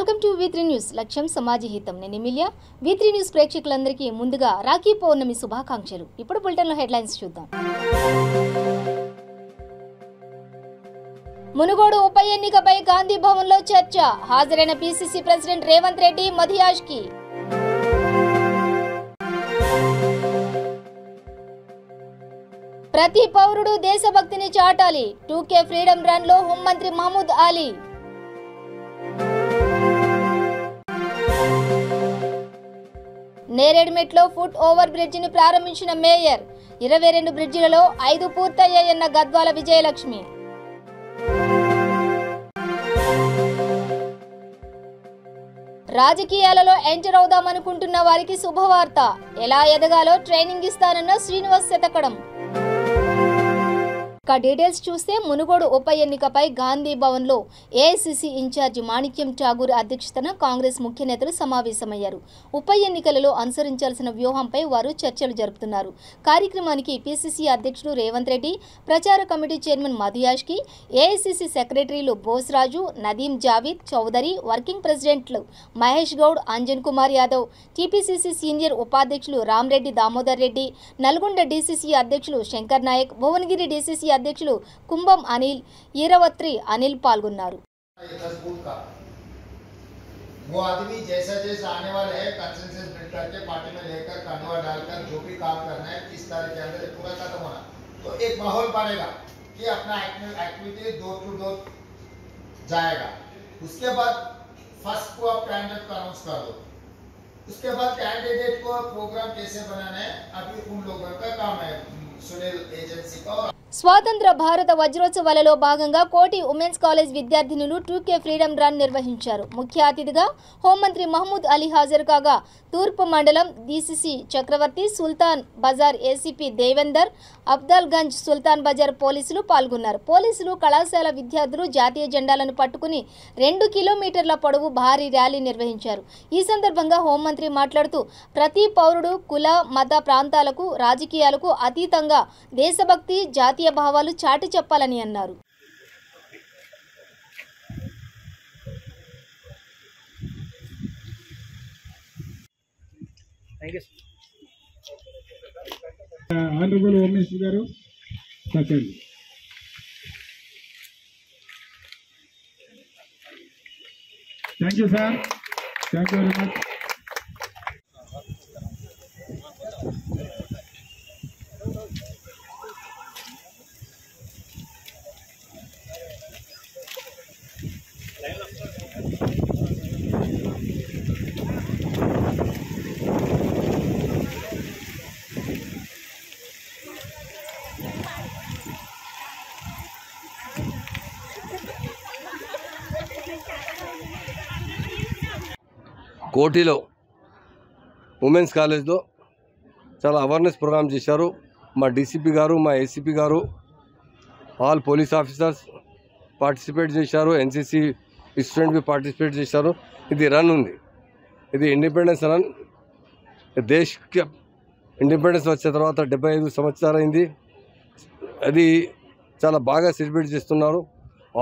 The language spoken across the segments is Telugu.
Welcome to V3 news. లక్ష్యం సమాజ హితం. నేను ఎమిలియా. V3 న్యూస్ ప్రేక్షకులందరికీ ముందుగా రాఖీ పౌర్ణమి శుభాకాంక్షలు. ఇప్పుడు బులెటిన్లో హెడ్లైన్స్ చూద్దాం. మునుగోడు ఉప ఎన్నికపై గాంధీ భవన్లో చర్చ. హాజరైన PCC ప్రెసిడెంట్ రేవంత్ రెడ్డి, మధియాష్కి. ప్రతి పౌరుడు దేశభక్తిని చాటాలి. 2K ఫ్రీడమ్ రన్ లో హోంమంత్రి మహమూద్ అలీ. నేరేడ్మెట్లో ఫుట్ ఓవర్ బ్రిడ్జిని ప్రారంభించిన మేయర్. 22 బ్రిడ్జిలలో 5 పూర్తయ్యాయన్న గద్వాల విజయలక్ష్మి. రాజకీయాలలో ఎంటర్ అవుదామనుకుంటున్న వారికి శుభవార్త. ఎలా ఎదగాలో ట్రైనింగ్ ఇస్తానన్న శ్రీనివాస్ శతకడం. డీటెయిల్స్ చూస్తే మునుగోడు ఉప ఎన్నికపై గాంధీ భవన్లో AICC ఇన్ఛార్జి మాణిక్యం ఠాగూర్ అధ్యక్షతన కాంగ్రెస్ ముఖ్య నేతలు సమావేశమయ్యారు. ఉప ఎన్నికలలో అనుసరించాల్సిన వ్యూహంపై వారు చర్చలు జరుపుతున్నారు. కార్యక్రమానికి PCC అధ్యక్షుడు రేవంత్ రెడ్డి, ప్రచార కమిటీ చైర్మన్ మధియాష్కి, AICC సెక్రటరీలు బోస్రాజు, నదీం జావీద్ చౌదరి, వర్కింగ్ ప్రెసిడెంట్లు మహేష్ గౌడ్, అంజన్ కుమార్ యాదవ్, TPCC సీనియర్ ఉపాధ్యక్షులు రామ్రెడ్డి దామోదర్ రెడ్డి, నల్గొండ DCC అధ్యక్షులు శంకర్ నాయక్, భువనగిరి DCC అధ్యక్షులు కుంభం అనిల్, ఈరవత్రి అనిల్ పాల్గొన్నారు. वो आदमी जैसा जैसा आने वाले है कंसेंसस बिल्ड करके पार्टी में लेकर कन्वर्ट डालकर जो भी काम करना है किस तरह के अंदर पूरा खत्म होना तो एक माहौल बनेगा कि अपना एक्टिविटी डोर टू डोर जाएगा. उसके बाद फर्स्ट को आप कैंडिडेट को अनाउंस कर दो. उसके बाद कैंडिडेट को प्रोग्राम कैसे बनाना है अभी उन लोगों का काम है. सुनील एजेंसी का స్వాతంత్ర భారత వజ్రోత్సవాలలో భాగంగా కోటి ఉమెన్స్ కాలేజ్ విద్యార్థినులు 2K ఫ్రీడమ్ రన్ నిర్వహించారు. ముఖ్య అతిథిగా హోంమంత్రి మహమూద్ అలీ హాజరు కాగా తూర్పు మండలం DCC చక్రవర్తి, సుల్తాన్ బజార్ ACP దేవేందర్, అబ్దాల్గంజ్ సుల్తాన్ బజార్ పోలీసులు పాల్గొన్నారు. పోలీసులు, కళాశాల విద్యార్థులు జాతీయ జెండాలను పట్టుకుని 2 కిలోమీటర్ల పొడవు భారీ ర్యాలీ నిర్వహించారు. ఈ సందర్భంగా హోంమంత్రి మాట్లాడుతూ ప్రతి పౌరుడు కుల, మత, ప్రాంతాలకు, రాజకీయాలకు అతీతంగా దేశభక్తి, జాతీయ భావాలు చాటి చెప్పాలని అన్నారు. ఆనరబుల్ హోమ్ మినిస్టర్ గారు చెప్పండి. Thank you sir, thank you very much. కోటిలో ఉమెన్స్ కాలేజ్లో చాలా అవేర్నెస్ ప్రోగ్రామ్ చేశారు. మా DCP గారు, మా ACP గారు, ఆల్ పోలీస్ ఆఫీసర్స్ పార్టిసిపేట్ చేశారు. NCC స్టూడెంట్ పార్టిసిపేట్ చేశారు. ఇది రన్ ఉంది, ఇది ఇండిపెండెన్స్ రన్. దేశకి ఇండిపెండెన్స్ వచ్చిన తర్వాత 75 సంవత్సరాలు అయింది. అది చాలా బాగా సెలబ్రేట్ చేస్తున్నారు.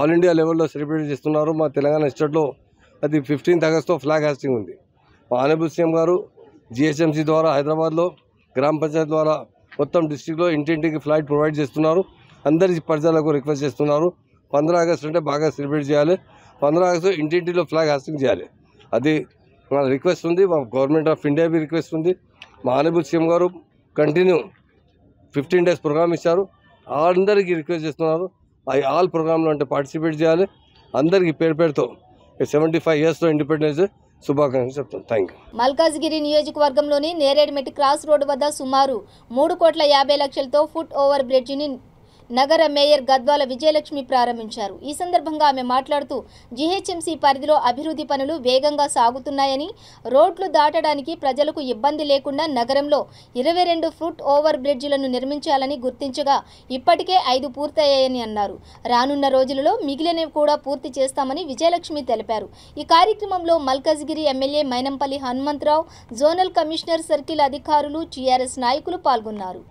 ఆల్ ఇండియా లెవెల్లో సెలబ్రేట్ చేస్తున్నారు. మా తెలంగాణ స్టేట్లో అది 15th ఆగస్టులో ఫ్లాగ్ హాస్టింగ్ ఉంది. మా ఆనరబుల్ CM గారు GHMC ద్వారా హైదరాబాద్లో గ్రామ పంచాయతీ ద్వారా మొత్తం డిస్టిక్లో ఇంటింటికి ఫ్లైట్ ప్రొవైడ్ చేస్తున్నారు. అందరి ప్రజలకు రిక్వెస్ట్ చేస్తున్నారు 15 ఆగస్టు అంటే బాగా సెలబ్రేట్ చేయాలి. 15 ఆగస్టు ఇంటింటిలో ఫ్లాగ్ హాస్టింగ్ చేయాలి. అది మా రిక్వెస్ట్ ఉంది. మా గవర్నమెంట్ ఆఫ్ ఇండియా బి రిక్వెస్ట్ ఉంది. మా ఆనరబుల్ CM గారు కంటిన్యూ 15 days ప్రోగ్రామ్ ఇచ్చారు. అందరికీ రిక్వెస్ట్ చేస్తున్నారు ఆల్ ప్రోగ్రాంలో అంటే పార్టిసిపేట్ చేయాలి. అందరికీ పేరుతో 75 yearsలో ఇండిపెండెన్స్ శుభాకాంక్షలు చెప్తాను. Thank you. మల్కాజ్గిరి నియోజకవర్గంలోని నేరేడ్మెట్ క్రాస్ రోడ్డు వద్ద సుమారు 3,50,00,000తో ఫుట్ ఓవర్ బ్రిడ్జిని నగర మేయర్ గద్వాల విజయలక్ష్మి ప్రారంభించారు. ఈ సందర్భంగా ఆమె మాట్లాడుతూ GHMC పరిధిలో అభివృద్ధి పనులు వేగంగా సాగుతున్నాయని, రోడ్లు దాటడానికి ప్రజలకు ఇబ్బంది లేకుండా నగరంలో 22 ఫుట్ ఓవర్ బ్రిడ్జిలను నిర్మించాలని గుర్తించగా ఇప్పటికే 5 పూర్తయ్యాయని అన్నారు. రానున్న రోజులలో మిగిలినవి కూడా పూర్తి చేస్తామని విజయలక్ష్మి తెలిపారు. ఈ కార్యక్రమంలో Malkajgiri MLA Mynampally Hanumantharao, zonal commissioner circle అధికారులు, TRS నాయకులు పాల్గొన్నారు.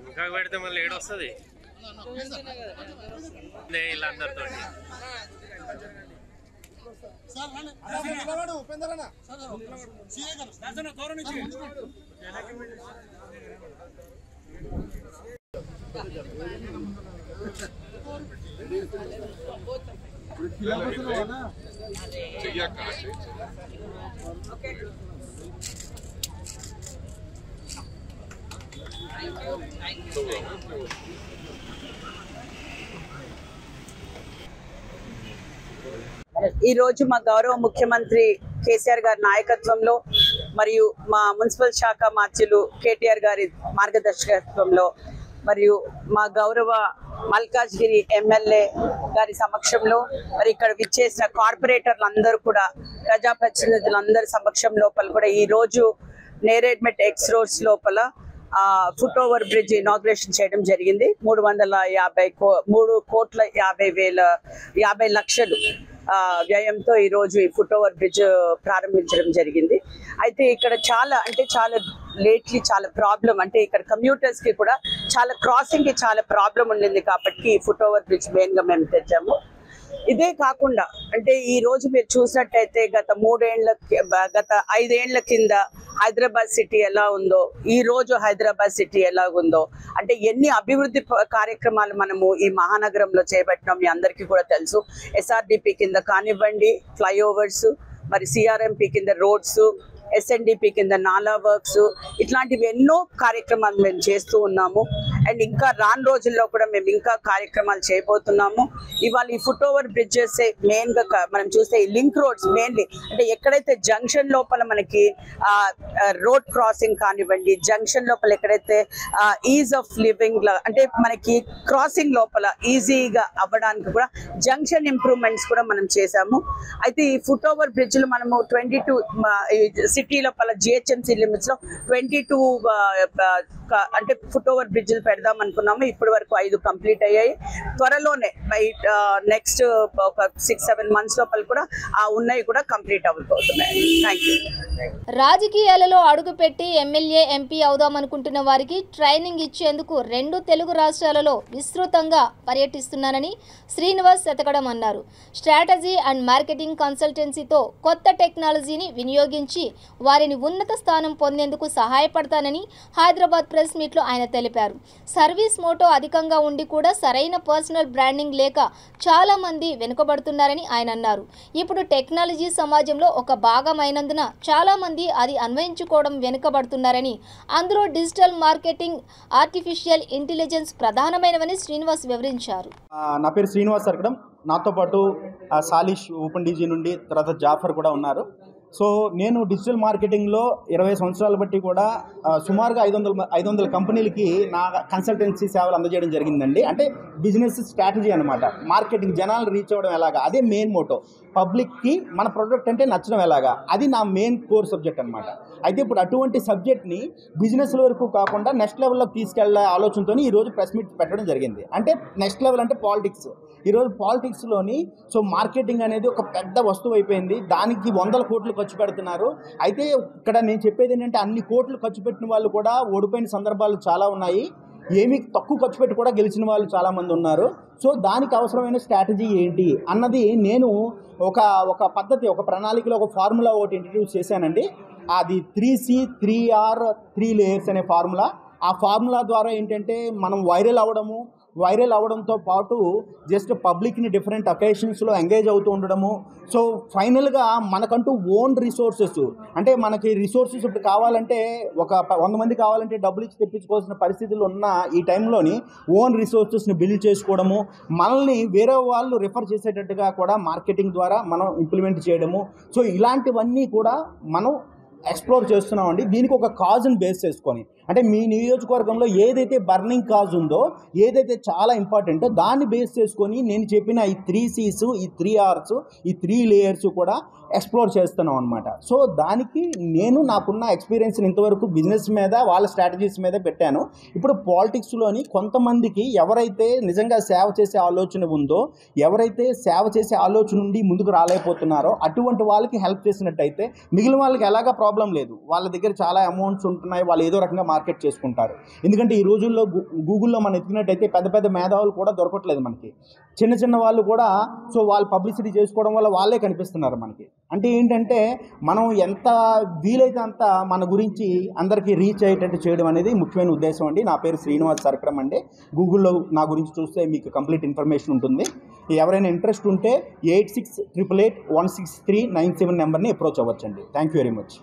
ఇంకా పెడితే మళ్ళీ ఏడొస్తుంది వీళ్ళందరితో ఈ రోజు మా గౌరవ ముఖ్యమంత్రి కేసీఆర్ గారి నాయకత్వంలో మరియు మా మున్సిపల్ శాఖ మంత్రులు కేటీఆర్ గారి మార్గదర్శకత్వంలో మరియు మా గౌరవ మల్కాజ్గిరి ఎమ్మెల్యే గారి సమక్షంలో మరి ఇక్కడ విచ్చేసిన కార్పొరేటర్లు అందరూ కూడా ప్రజాప్రతినిధులందరి సమక్షం లోపల కూడా ఈ రోజు నేరేడ్మెట్ ఎక్స్ రోడ్స్ లోపల ఫుట్ ఓవర్ బ్రిడ్జ్ ఇనాగ్రేషన్ చేయడం జరిగింది. 3,50 లక్షలు వ్యయంతో ఈ రోజు ఈ ఫుట్ ఓవర్ బ్రిడ్జ్ ప్రారంభించడం జరిగింది. అయితే ఇక్కడ చాలా లేట్లీ చాలా ప్రాబ్లం, అంటే ఇక్కడ కమ్యూటర్స్ కి కూడా చాలా క్రాసింగ్ కి చాలా ప్రాబ్లం ఉండింది కాబట్టి ఈ ఫుట్ ఓవర్ బ్రిడ్జ్ మెయిన్ గా మేము తెచ్చాము. ఇదే కాకుండా అంటే ఈ రోజు మీరు చూసినట్టయితే గత 5 ఏళ్ల కింద హైదరాబాద్ సిటీ ఎలా ఉందో, ఈ రోజు హైదరాబాద్ సిటీ ఎలా ఉందో, అంటే ఎన్ని అభివృద్ధి కార్యక్రమాలు మనము ఈ మహానగరంలో చేపట్టినాం మీ అందరికీ కూడా తెలుసు. SRDP కింద కానివ్వండి, ఫ్లైఓవర్స్, మరి CRMP కింద రోడ్స్, SNDP కింద నాలా వర్క్స్, ఇట్లాంటివి ఎన్నో కార్యక్రమాలు మేము చేస్తూ ఉన్నాము. అండ్ ఇంకా రాను రోజుల్లో కూడా మేము ఇంకా కార్యక్రమాలు చేయబోతున్నాము. ఇవాళ ఈ ఫుట్ ఓవర్ బ్రిడ్జెస్ మెయిన్ గా మనం చూస్తే ఈ లింక్ రోడ్స్ మెయిన్లీ అంటే ఎక్కడైతే జంక్షన్ లోపల మనకి రోడ్ క్రాసింగ్ కానివ్వండి, జంక్షన్ లోపల ఎక్కడైతే ఈజ్ ఆఫ్ లివింగ్ అంటే మనకి క్రాసింగ్ లోపల ఈజీగా అవ్వడానికి కూడా జంక్షన్ ఇంప్రూవ్మెంట్స్ కూడా మనం చేశాము. అయితే ఈ ఫుట్ ఓవర్ బ్రిడ్జ్లు మనము 22 సిటీ లోపల GHMC లిమిట్స్ లో 22 అంటే ఫుట్ ఓవర్ బ్రిడ్జ్లు పెడదాం అనుకున్నాము. ఇప్పటి వరకు 5 కంప్లీట్ అయ్యాయి. త్వరలోనే నెక్స్ట్ ఒక 6-7 మంత్స్ లోపల కూడా ఉన్నాయి కూడా కంప్లీట్ అవ్వబోతున్నాయి. Thank you. రాజకీయాలలో అడుగుపెట్టి ఎమ్మెల్యే ఎంపీ అవుదామనుకుంటున్న వారికి ట్రైనింగ్ ఇచ్చేందుకు 2 తెలుగు రాష్ట్రాలలో విస్తృతంగా పర్యటిస్తున్నానని శ్రీనివాస్ శతకడం అన్నారు. స్ట్రాటజీ అండ్ మార్కెటింగ్ కన్సల్టెన్సీతో కొత్త టెక్నాలజీని వినియోగించి వారిని ఉన్నత స్థానం పొందేందుకు సహాయపడతానని హైదరాబాద్ ప్రెస్ మీట్లో ఆయన తెలిపారు. సర్వీస్ మోటో అధికంగా ఉండి కూడా సరైన పర్సనల్ బ్రాండింగ్ లేక చాలా మంది వెనుకబడుతున్నారని ఆయన అన్నారు. ఇప్పుడు టెక్నాలజీ సమాజంలో ఒక భాగమైనందున చాలా మంది అది అన్వయించుకోవడం వెనుకబడుతున్నారని, అందులో డిజిటల్ మార్కెటింగ్, ఆర్టిఫిషియల్ ఇంటెలిజెన్స్ ప్రధానమైనవని శ్రీనివాస్ వివరించారు. నా పేరు శ్రీనివాస్ అరకడం. నాతో పాటు సాలిష్ ఓపెన్ డీజీ నుండి తర్వాత జాఫర్ కూడా ఉన్నారు. సో నేను డిజిటల్ మార్కెటింగ్లో 20 సంవత్సరాల బట్టి కూడా సుమారుగా 500 కంపెనీలకి నా కన్సల్టెన్సీ సేవలు అందజేయడం జరిగిందండి. అంటే బిజినెస్ స్ట్రాటజీ అనమాట. మార్కెటింగ్, జనాలు రీచ్ అవ్వడం ఎలాగా, అదే మెయిన్ మోటో. పబ్లిక్కి మన ప్రోడక్ట్ అంటే నచ్చడం ఎలాగా, అది నా మెయిన్ కోర్ సబ్జెక్ట్ అనమాట. అయితే ఇప్పుడు అటువంటి సబ్జెక్ట్ని బిజినెస్ వరకు కాకుండా నెక్స్ట్ లెవెల్లోకి తీసుకెళ్లే ఆలోచనతో ఈరోజు ప్రెస్ మీట్ పెట్టడం జరిగింది. అంటే నెక్స్ట్ లెవెల్ అంటే పాలిటిక్స్. ఈరోజు పాలిటిక్స్లోని సో మార్కెటింగ్ అనేది ఒక పెద్ద వస్తువు అయిపోయింది. దానికి 100 కోట్లు ఖర్చు పెడుతున్నారు. అయితే ఇక్కడ నేను చెప్పేది ఏంటంటే అన్ని కోట్లు ఖర్చు పెట్టిన వాళ్ళు కూడా ఓడిపోయిన సందర్భాలు చాలా ఉన్నాయి. ఏమి తక్కువ ఖర్చు పెట్టి కూడా గెలిచిన వాళ్ళు చాలామంది ఉన్నారు. సో దానికి అవసరమైన స్ట్రాటజీ ఏంటి అన్నది నేను ఒక పద్ధతి, ఒక ప్రణాళికలో ఒక ఫార్ములా ఒకటి ఇంట్రడ్యూస్ చేశానండి. అది 3C 3R 3 లేయర్స్ అనే ఫార్ములా. ఆ ఫార్ములా ద్వారా ఏంటంటే మనం వైరల్ అవ్వడంతో పాటు జస్ట్ పబ్లిక్ని డిఫరెంట్ అకేషన్స్లో ఎంగేజ్ అవుతూ ఉండడము. సో ఫైనల్గా మనకంటూ ఓన్ రిసోర్సెస్, అంటే మనకి రిసోర్సెస్ ఇప్పుడు కావాలంటే ఒక 100 మంది కావాలంటే డబ్బులు ఇచ్చి తెప్పించుకోవాల్సిన పరిస్థితులు ఉన్న ఈ టైంలోని ఓన్ రిసోర్సెస్ని బిల్డ్ చేసుకోవడము, మనల్ని వేరే వాళ్ళు రిఫర్ చేసేటట్టుగా కూడా మార్కెటింగ్ ద్వారా మనం ఇంప్లిమెంట్ చేయడము. సో ఇలాంటివన్నీ కూడా మనం ఎక్స్ప్లోర్ చేస్తున్నామండి. దీనికి ఒక కాజ్ని బేస్ చేసుకొని, అంటే మీ నియోజకవర్గంలో ఏదైతే బర్నింగ్ కాజ్ ఉందో, ఏదైతే చాలా ఇంపార్టెంటో దాన్ని బేస్ చేసుకొని నేను చెప్పిన ఈ 3 C's, ఈ 3 R's, ఈ 3 లేయర్స్ కూడా ఎక్స్ప్లోర్ చేస్తున్నాం అనమాట. సో దానికి నేను నాకున్న ఎక్స్పీరియన్స్ని ఇంతవరకు బిజినెస్ మీద, వాళ్ళ స్ట్రాటజీస్ మీద పెట్టాను. ఇప్పుడు పాలిటిక్స్లోని కొంతమందికి ఎవరైతే నిజంగా సేవ చేసే ఆలోచన ఉందో, ఎవరైతే సేవ చేసే ఆలోచన నుండి ముందుకు రాలేకపోతున్నారో అటువంటి వాళ్ళకి హెల్ప్ చేసినట్టయితే మిగిలిన వాళ్ళకి ఎలాగా ప్రాబ్లం లేదు. వాళ్ళ దగ్గర చాలా అమౌంట్స్ ఉంటున్నాయి, వాళ్ళు ఏదో రకంగా మార్కెట్ చేసుకుంటారు. ఎందుకంటే ఈ రోజుల్లో గూగుల్లో మనం ఎత్తినట్టయితే పెద్ద పెద్ద మేధావులు కూడా దొరకట్లేదు మనకి. చిన్న చిన్న వాళ్ళు కూడా సో వాళ్ళు పబ్లిసిటీ చేసుకోవడం వల్ల వాళ్ళే కనిపిస్తున్నారు మనకి. అంటే ఏంటంటే మనం ఎంత వీలైతే అంత మన గురించి అందరికీ రీచ్ అయ్యేటట్టు చేయడం అనేది ముఖ్యమైన ఉద్దేశం అండి. నా పేరు శ్రీనివాస్ సరకరం అండి. గూగుల్లో నా గురించి చూస్తే మీకు కంప్లీట్ ఇన్ఫర్మేషన్ ఉంటుంది. ఎవరైనా ఇంట్రెస్ట్ ఉంటే 8688816397 నెంబర్ని అప్రోచ్ అవ్వచ్చండి. Thank you very much.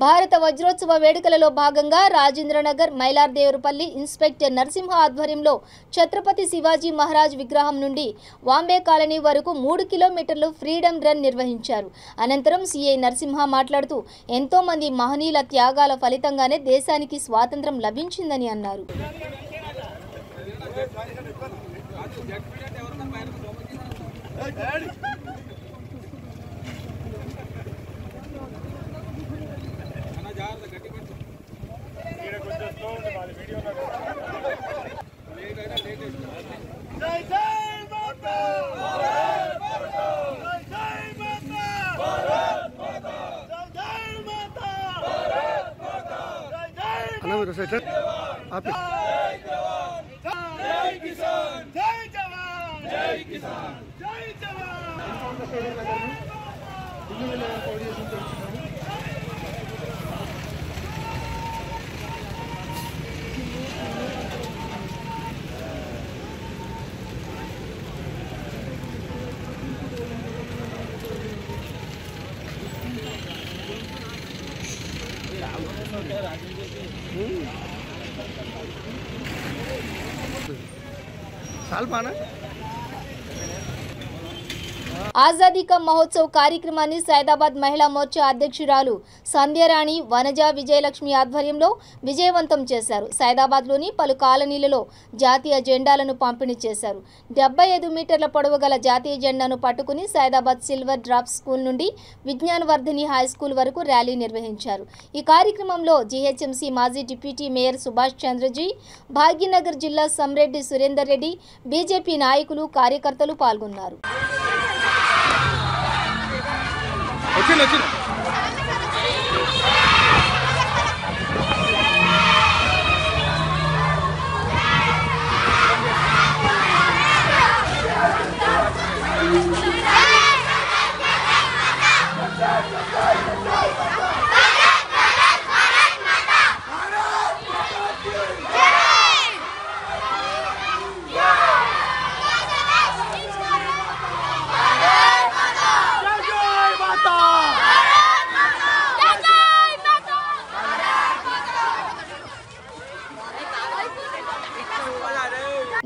భారత వజ్రోత్సవ వేడుకలలో భాగంగా రాజేంద్రనగర్, మైలార్దేవరపల్లి ఇన్స్పెక్టర్ నరసింహ ఆధ్వర్యంలో ఛత్రపతి శివాజీ మహారాజ్ విగ్రహం నుండి వాంబే కాలనీ వరకు 3 కిలోమీటర్లు ఫ్రీడమ్ రన్ నిర్వహించారు. అనంతరం సీఐ నరసింహ మాట్లాడుతూ ఎంతో మంది మహనీయుల త్యాగాల ఫలితంగానే దేశానికి స్వాతంత్రం లభించిందని అన్నారు. ఆజాదీ కా మహోత్సవ్ కార్యక్రమాన్ని సైదాబాద్ మహిళా మోర్చా అధ్యక్షురాలు సంధ్యారాణి, వనజ, విజయలక్ష్మి ఆధ్వర్యంలో విజయవంతం చేశారు. సైదాబాద్లోని పలు కాలనీలలో జాతీయ జెండాలను పంపిణీ చేశారు. 75 మీటర్ల పొడవు గల జాతీయ జెండాను పట్టుకుని సైదాబాద్ సిల్వర్ డ్రాప్ స్కూల్ నుండి విజ్ఞానవర్ధిని హై స్కూల్ వరకు ర్యాలీ నిర్వహించారు. ఈ కార్యక్రమంలో జీహెచ్ఎంసీ మాజీ డిప్యూటీ మేయర్ సుభాష్ చంద్రజీ, భాగ్యనగర్ జిల్లా సంరెడ్డి సురేందర్ రెడ్డి, బీజేపీ నాయకులు, కార్యకర్తలు పాల్గొన్నారు.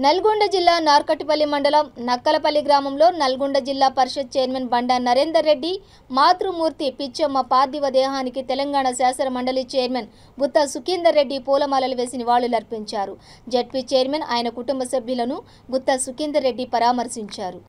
నల్గొండ జిల్లా నార్కటిపల్లి మండలం నక్కలపల్లి గ్రామంలో నల్గొండ జిల్లా పరిషత్ చైర్మన్ బండా నరేందర్ రెడ్డి మాతృమూర్తి పిచ్చమ్మ పార్థివ దేహానికి తెలంగాణ శాసన మండలి చైర్మన్ గుత్తా సుఖేందర్ రెడ్డి పూలమాలలు వేసి నివాళులర్పించారు. జడ్పీ చైర్మన్, ఆయన కుటుంబ సభ్యులను గుత్తా సుఖేందర్ రెడ్డి పరామర్శించారు.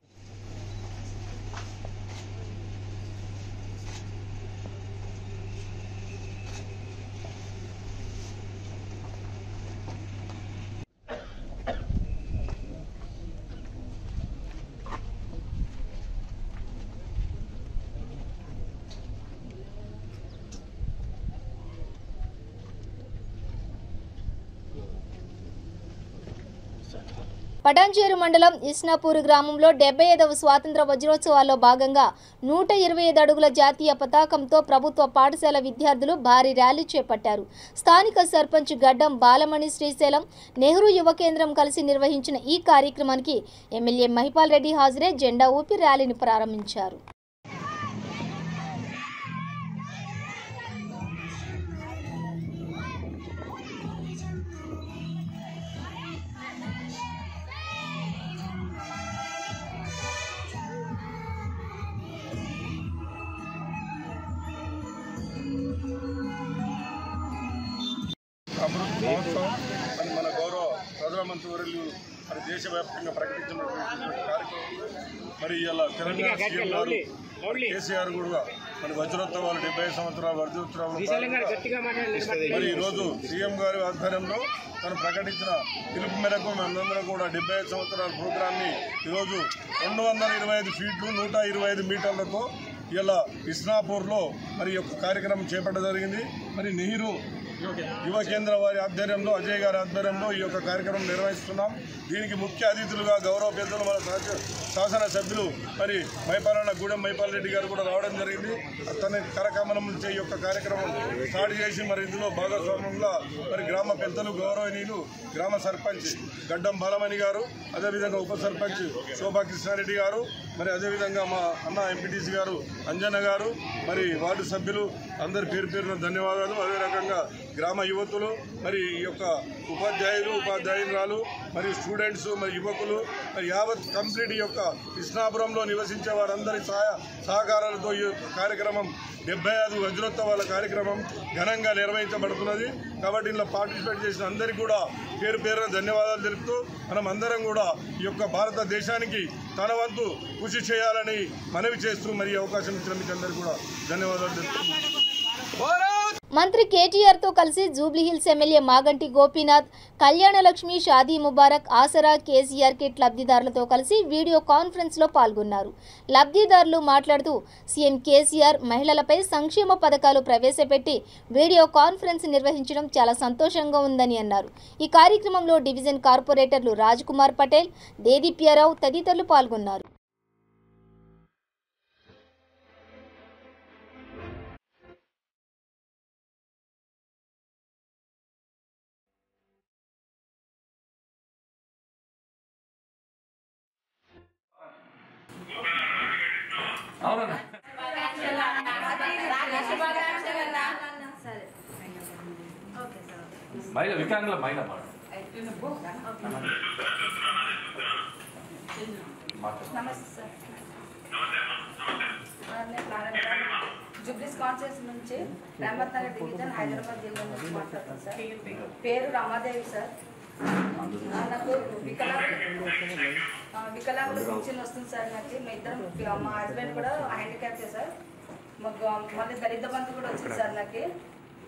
పటాన్చేరు మండలం ఇస్నాపూర్ గ్రామంలో 75వ స్వాతంత్ర వజ్రోత్సవాల్లో భాగంగా 125 అడుగుల జాతీయ పతాకంతో ప్రభుత్వ పాఠశాల విద్యార్థులు భారీ ర్యాలీ చేపట్టారు. స్థానిక సర్పంచ్ గడ్డం బాలమణి, శ్రీశైలం నెహ్రూ యువ కేంద్రం కలిసి నిర్వహించిన ఈ కార్యక్రమానికి ఎమ్మెల్యే మహిపాల్ రెడ్డి హాజరై జెండా ఊపి ర్యాలీని ప్రారంభించారు. అభివృద్ధి మహోత్సవం అని మన గౌరవ ప్రధానమంత్రి వర్యులు మరి దేశవ్యాప్తంగా ప్రకటించినటువంటి కార్యక్రమం. మరి ఇలా తెలంగాణ సీఎం గారు కేసీఆర్ కూడా మరి వజ్రోత్సవాలు 70 సంవత్సరాల వజ్రోత్సవాలు మరి ఈరోజు సీఎం గారి ఆధ్వర్యంలో తను ప్రకటించిన పిలుపు మేరకు మనందరం కూడా 75 సంవత్సరాల ప్రోగ్రామ్ని ఈరోజు 225 ఫీట్లు 125 మీటర్లతో ఇలా ఇస్నాపూర్లో మరి యొక్క కార్యక్రమం చేపట్టడం జరిగింది. మరి నెహ్రూ యువ కేంద్ర వారి ఆధ్వర్యంలో అజయ్ గారి ఆధ్వర్యంలో ఈ యొక్క కార్యక్రమం నిర్వహిస్తున్నాం. దీనికి ముఖ్య అతిథులుగా గౌరవ పెద్దలు మన శాసనసభ్యులు మరి మైపాలన్న గూడెం మైపాల్ రెడ్డి గారు కూడా రావడం జరిగింది. అతని కరకమలం నుంచి ఈ యొక్క కార్యక్రమం స్టార్ట్ చేసి మరి ఇందులో భాగస్వామ్యంగా మరి గ్రామ పెద్దలు గౌరవనీయులు గ్రామ సర్పంచ్ గడ్డం బాలమణి గారు, అదేవిధంగా ఉప సర్పంచ్ శోభా కృష్ణారెడ్డి గారు, మరి అదేవిధంగా మా అన్న ఎంపీటీసీ గారు అంజన్న గారు, మరి వార్డు సభ్యులు అందరి పేరు పేరున ధన్యవాదాలు. అదే రకంగా గ్రామ యువతులు మరి ఈ యొక్క ఉపాధ్యాయులు ఉపాధ్యాయురాలు మరి స్టూడెంట్స్ మరి యువకులు మరి యావత్ కంప్లీట్ ఈ యొక్క కృష్ణాపురంలో నివసించే వారందరి సహకారాలతో ఈ యొక్క కార్యక్రమం 75 వజ్రోత్సవాల కార్యక్రమం ఘనంగా నిర్వహించబడుతున్నది. కాబట్టి ఇందులో పార్టిసిపేట్ చేసిన అందరికీ కూడా పేరు పేరున ధన్యవాదాలు తెలుపుతూ మనం అందరం కూడా ఈ యొక్క భారతదేశానికి తన వంతు కృషి చేయాలని మనవి చేస్తూ మరి అవకాశం ఇచ్చిన మీకు అందరికీ కూడా ధన్యవాదాలు తెలుపుతున్నాను. మంత్రి కేటీఆర్ తో కలిసి జూబ్లీహిల్స్ ఎమ్మెల్యే మాగంటి గోపీనాథ్ కళ్యాణలక్ష్మి షాదీ ముబారక్ ఆసరా కేసీఆర్ కిట్ లబ్ధిదారులతో కలిసి వీడియో కాన్ఫరెన్స్ లో పాల్గొన్నారు. లబ్ధిదారులు మాట్లాడుతూ సీఎం కేసీఆర్ మహిళలపై సంక్షేమ పథకాలు ప్రవేశపెట్టి వీడియో కాన్ఫరెన్స్ నిర్వహించడం చాలా సంతోషంగా ఉందని అన్నారు. ఈ కార్యక్రమంలో డివిజన్ కార్పొరేటర్లు రాజ్ కుమార్ పటేల్, దేదీప్యారావు తదితరులు పాల్గొన్నారు. మహిళ వికలాంగుల మహిళ జూబ్లీస్ కాన్స్టిట్యూన్సీ నుంచి రహమత్ నగర్ డివిజన్ హైదరాబాద్ జిల్లా నుంచి మాట్లాడుతాను సార్. పేరు రమాదేవి సార్. నాకు వికలాంగుల పింఛన్ వస్తుంది సార్. నాకు మా ఇద్దరం మా హస్బెండ్ కూడా హ్యాండిక్యాప్టే సార్. మాకు మళ్ళీ దళిత బంధు కూడా వచ్చింది సార్. నాకు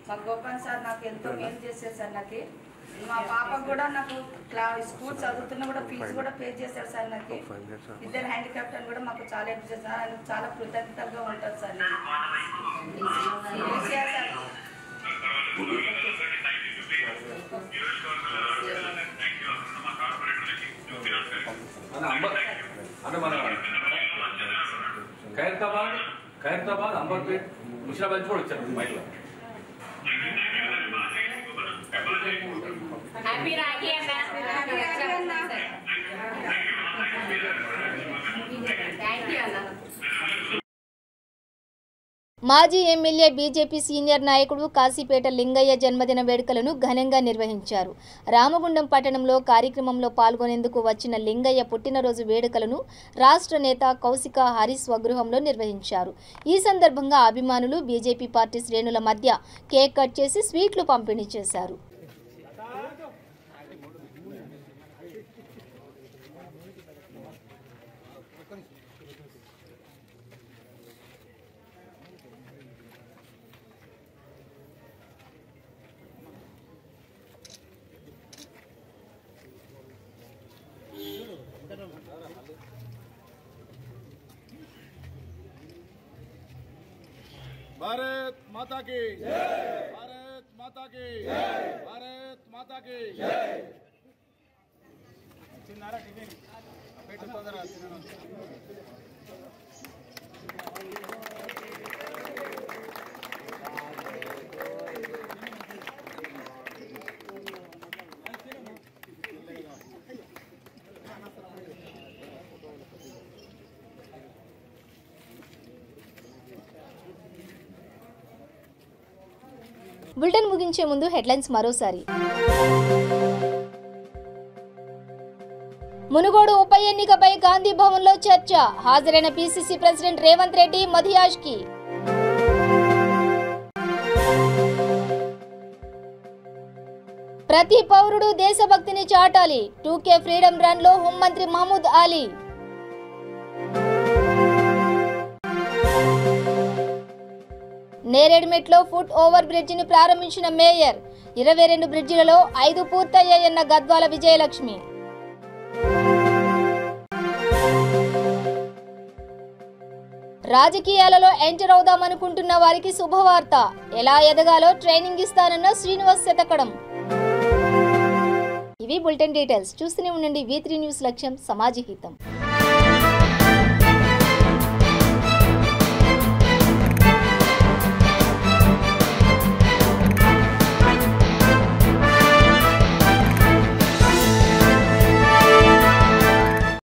మా గోపాల్ సార్ నాకు ఎంతో మేలు చేశారు సార్. నాకు మా పాప కూడా నాకు స్కూల్ చదువుతున్నా కూడా ఫీజు కూడా పే చేశారు సార్. నాకు ఇద్దరు హ్యాండిక్యాప్ట్ అని కూడా మాకు చాలా హెల్ప్ చేశారు. ఆయన చాలా కృతజ్ఞతగా ఉంటుంది సార్. కేసీఆర్ సార్ అంటే మన ఖైరతాబాద్ అంబర్పేట్ ముషిరాబాద్ కూడా వచ్చారు మహిళలు. మాజీ ఎమ్మెల్యే బీజేపీ సీనియర్ నాయకుడు కాశీపేట లింగయ్య జన్మదిన వేడుకలను ఘనంగా నిర్వహించారు. రామగుండం పట్టణంలో కార్యక్రమంలో పాల్గొనేందుకు వచ్చిన లింగయ్య పుట్టినరోజు వేడుకలను రాష్ట్ర నేత కౌశిక హరీష్ స్వగృహంలో నిర్వహించారు. ఈ సందర్భంగా అభిమానులు బీజేపీ పార్టీ శ్రేణుల మధ్య కేక్ కట్ చేసి స్వీట్లు పంపిణీ చేశారు. भारत माता की जय, भारत माता की जय, भारत माता की जय. चिन्नारा टिफिन पेट तोंदरा బులెటిన్ ముగించే ముందు హెడ్లైన్స్ మరోసారి. మునుగోడు ఉప ఎన్నికపై గాంధీ భవన్లో చర్చ. హాజరైన పీసీసీ ప్రెసిడెంట్ రేవంత్ రెడ్డి, మధియాజ్కి. ప్రతి పౌరుడు దేశభక్తిని చాటాలి. 2K ఫ్రీడమ్ రన్ లో హోంమంత్రి మహమూద్ అలీ. నేరేడ్మెట్లో ఫుట్ ఓవర్ బ్రిడ్జిని ప్రారంభించిన మేయర్. 22 బ్రిడ్జిలలో 5 పూర్తయ్యాయన్న గద్వాల విజయలక్ష్మి. రాజకీయాలలో ఎంటర్ అవుదామనుకుంటున్న వారికి శుభవార్త. ఎలా ఎదగాలో ట్రైనింగ్ ఇస్తానన్న శ్రీనివాస్ శతకడం. ఇవి బులెటిన్ డీటెయిల్స్. చూస్తూనే ఉండండి V3 న్యూస్. లక్ష్యం సమాజ హితం.